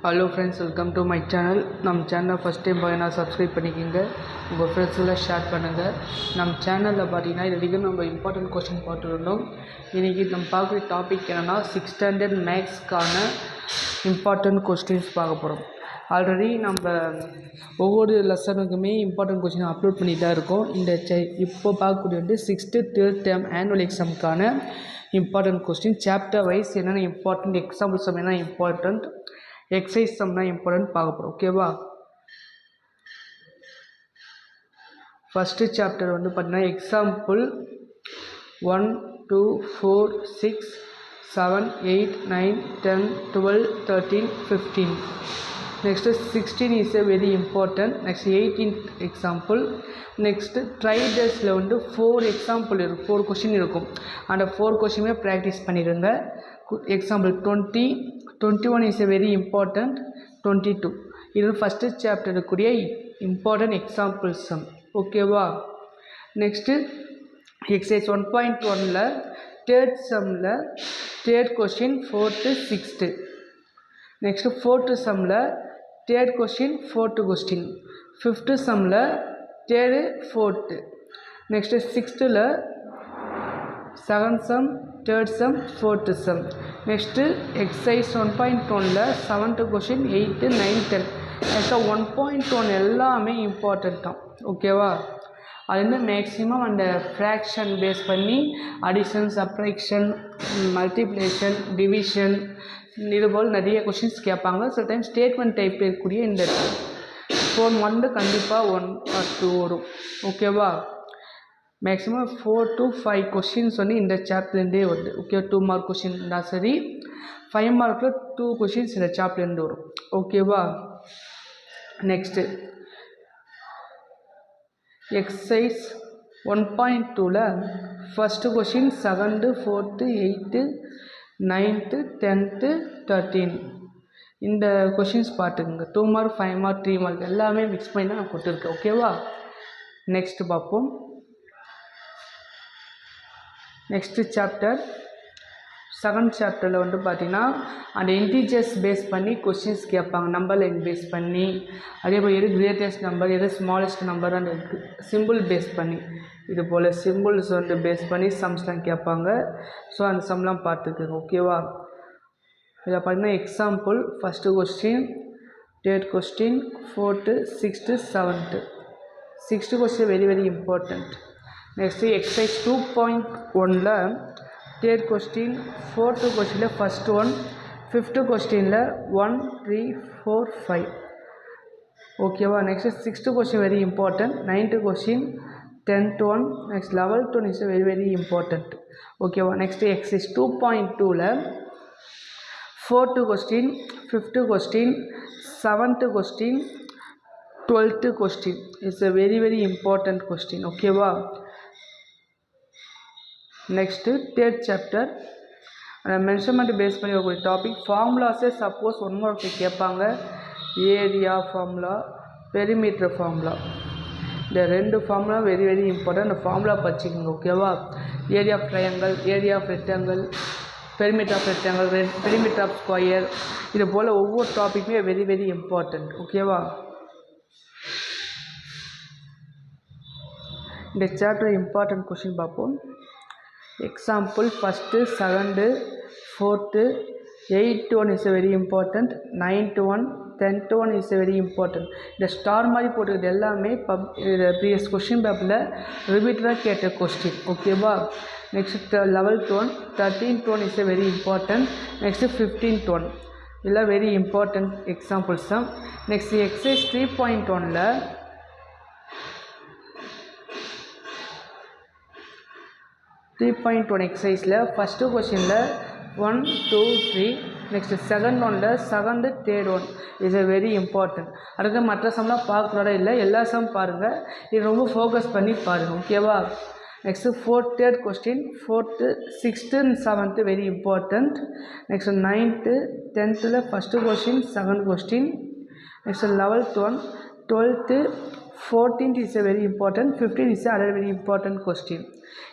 Hello friends, welcome to my channel. நம்ம சேனலை first time பார்த்தீங்கன்னா சப்ஸ்கிரைப் பண்ணிக்கோங்க, உங்கள் ஃப்ரெண்ட்ஸெல்லாம் ஷேர் பண்ணுங்கள். நம்ம சேனலில் பார்த்தீங்கன்னா இது வரைக்கும் நம்ம இம்பார்ட்டன்ட் கொஸ்டின் பார்த்துருந்தோம். இன்றைக்கி நம்ம பார்க்குற டாபிக் என்னென்னா 6th ஸ்டாண்டர்ட் மேக்ஸ்க்கான இம்பார்ட்டன்ட் கொஸ்டின்ஸ் பார்க்க போகிறோம். ஆல்ரெடி நம்ம ஒவ்வொரு லெசனுக்குமே இம்பார்ட்டன்ட் கொஸ்டின் அப்லோட் பண்ணிட்டு தான் இருக்கோம். இப்போ பார்க்கக்கூடிய வந்து 6th third term ஆனுவல் எக்ஸாமுக்கான இம்பார்ட்டன்ட் கொஸ்டின் சாப்டர் வைஸ் என்னென்ன இம்பார்ட்டன்ட், எக்ஸாம்பிள் சம் என்ன இம்பார்ட்டன்ட், எக்ஸசைஸ் சம்னா இம்பார்ட்டன்ட் பார்க்க போகிறோம். ஓகேவா? ஃபஸ்ட்டு சாப்டர் வந்து பார்த்தீங்கன்னா example 1, 2, 4, 6, 7, 8, 9, 10, 12, 13, 15. Next 16 is a very important. Next 18th example. Next ட்ரைடஸில் வந்து 4 எக்ஸாம்பிள் இருக்கும், 4 கொஷின் இருக்கும். அந்த 4 கொஷினுமே ப்ராக்டிஸ் பண்ணிடுங்க. Example 20, 21 is a very important. 22 இது ஃபஸ்ட்டு சாப்டர் இருக்கக்கூடிய இம்பார்ட்டன்ட் எக்ஸாம்பிள் சம். ஓகேவா? நெக்ஸ்ட்டு எக்ஸசைஸ் 1.1ல் தேர்ட் சம்மில் third question 4th 6th. Next 4th சம்மில் third question 4th question. 5th சம்மில் third 4th. Next 6th 7th sum, third sum, 4th some. Next exercise 1.1ல் 7th question, 8th, 9th, 10. நெக்ஸ்ட்டாக 1.1 எல்லாமே important தான். ஓகேவா? அது வந்து மேக்ஸிமம் அந்த ஃப்ராக்ஷன் பேஸ் பண்ணி அடிஷன், சப்ட்ராக்ஷன், மல்டிப்ளிகேஷன், டிவிஷன் இதுபோல் நிறைய கொஷின்ஸ் கேட்பாங்க. சில டைம் ஸ்டேட்மெண்ட் டைப் இருக்கக்கூடிய இந்த 4 வந்து கண்டிப்பாக 1 or 2 வரும். ஓகேவா? மேக்ஸிமம் 4 to 5 கொஷின்ஸ் வந்து இந்த சாப்டர்லேருந்தே வருது. ஓகே, 2 மார்க் கொஷின் இருந்தால் சரி, 5 மார்க்கில் 2 கொஷின்ஸ் இந்த சாப்டர்லேருந்து வரும். ஓகேவா? நெக்ஸ்ட்டு எக்ஸசைஸ் 1.2ல் first question 7th, 4th, 8th, 9th, 10th, 13. இந்த கொஷின்ஸ் பார்த்துக்குங்க. 2 மார்க், 5 மார்க், 3 மார்க் எல்லாமே மிக்ஸ் பண்ணி தான் நான் கொடுத்துருக்கேன். ஓகேவா? நெக்ஸ்ட்டு பார்ப்போம். நெக்ஸ்ட்டு சாப்டர் 7th சாப்டரில் வந்து பார்த்திங்கன்னா அந்த இன்டீஜர்ஸ் பேஸ் பண்ணி கொஸ்டின்ஸ் கேட்பாங்க. நம்பர் லைன் பேஸ் பண்ணி, அதே போல் எது கிரேட்டஸ்ட் நம்பர், எது ஸ்மாலஸ்ட் நம்பர், அந்த சிம்பிள் பேஸ் பண்ணி, இது போல் சிம்பிள்ஸ் வந்து பேஸ் பண்ணி சம்ஸ்லாம் கேட்பாங்க. ஸோ அந்த சம்லாம் பார்த்துக்குங்க. ஓகேவா? இதில் பார்த்திங்கன்னா example first question, third question, 4th, 6th, 7th. 6th question very very important. Next exercise 2.1ல் தேர்ட் கொஸ்டின், 4th கொஸ்டினில் ஃபஸ்ட் ஒன், 5th கொஸ்டினில் 1, 3, 4, 5. ஓகேவா? Next 6th question very important. 9th question, 10th one, next 11th one is very very important. ஓகேவா? Next exercise 2.2ல் 4th question, 5th question, 7th question, 12th question is a very very important question. ஓகேவா? Next third chapter measurement base பண்ணி ஒரு topic ஃபார்முலாஸே suppose 1 mark கேட்பாங்க. Area formula, perimeter formula, இந்த 2 formula very very important. அந்த formula படிச்சுக்கோங்க. ஓகேவா? Area of triangle, area of rectangle, perimeter of rectangle, perimeter of square, இது போல் ஒவ்வொரு டாப்பிக்குமே வெரி வெரி இம்பார்ட்டன்ட். ஓகேவா? இந்த சாப்டர் இம்பார்ட்டன்ட் கொஷின் பார்ப்போம். Example first 7th, 4th, 8th one is very important. 9th one, 10th one is very important. இந்த star மாதிரி போட்டுக்கிறது எல்லாமே ப்ரீவியஸ் கொஷின் பேப்பரில் ரிப்பீட்டடாக கேட்ட கொஸ்டின். ஓகேவா? Next 11th one, 13th one is very important. Next 15th one இதெல்லாம் very important examples தான். நெக்ஸ்ட் எக்ஸசைஸ் 3.1ல் 3.1 எக்ஸசைஸில் ஃபஸ்ட்டு கொஷினில் 1, 2, 3. நெக்ஸ்ட்டு செகண்ட் ஒனில் 7th, 3rd one is a very important. அடுத்து மற்ற சம்லாம் பார்க்குறோட இல்லை, எல்லா சம் பாருங்கள். இது ரொம்ப ஃபோக்கஸ் பண்ணி பாருங்கள். ஓகேவா? Next 4th, 3rd question, 4th, 6th and 7th very important. Next 9th, 10th first question, 2nd question. Next 11th one, 12th 14th is a very important, 15th is another very important question.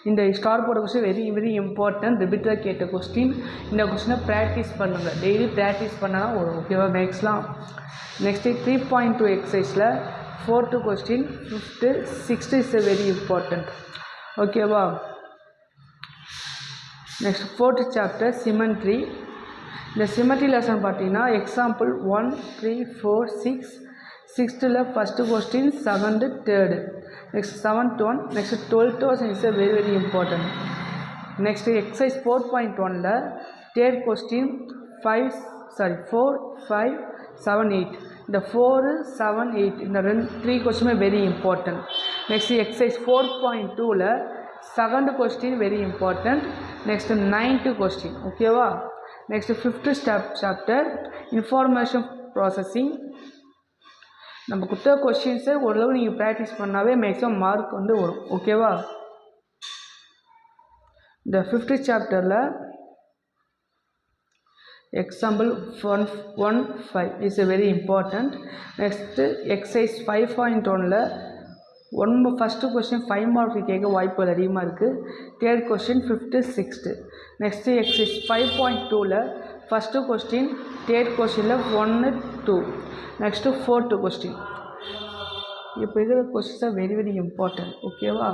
இந்த star போட question very very important, ரிப்பீட்டடாக கேட்ட question. இந்த கொஸ்டினை practice பண்ணுங்கள், daily practice பண்ணால் ஒரு ஓகேவா மேக்ஸ்லாம். நெக்ஸ்ட்டு 3.2 எக்ஸசைஸில் 4th question, 5th 6th is a very important ஓகேவா. Next 4th chapter symmetry. இந்த சிமெண்ட்ரி லெசன் பார்த்தீங்கன்னா example 1, 3, 4, 6. 6th first question, 7th 3rd, next 7th one, next 12th question is a very very important. Next exercise 4.1 3rd question 4, 5, 7, 8. இந்த 4, 7, 8 இந்த 3 question very important. Next exercise 4.2 2nd question very important. Next 9th question ஓகேவா. Next 5th chapter information processing. நம்ம கொடுத்த கொஸ்டின்ஸை ஓரளவு நீங்கள் practice பண்ணாவே maximum mark வந்து வரும் ஓகேவா. இந்த 5th சாப்டரில் example 1.5 is a very important. Next exercise 5.1 first question 5 mark கேட்க வாய்ப்புகள் அதிகமாக இருக்குது. 3rd question 5th 6th. Next exercise 5.2 first question, 3rd கொஸ்டினில் 1, 2. Next 4th question. இப்போ இருக்கிற questions are very very important ஓகேவா.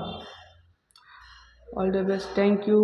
All the best, thank you.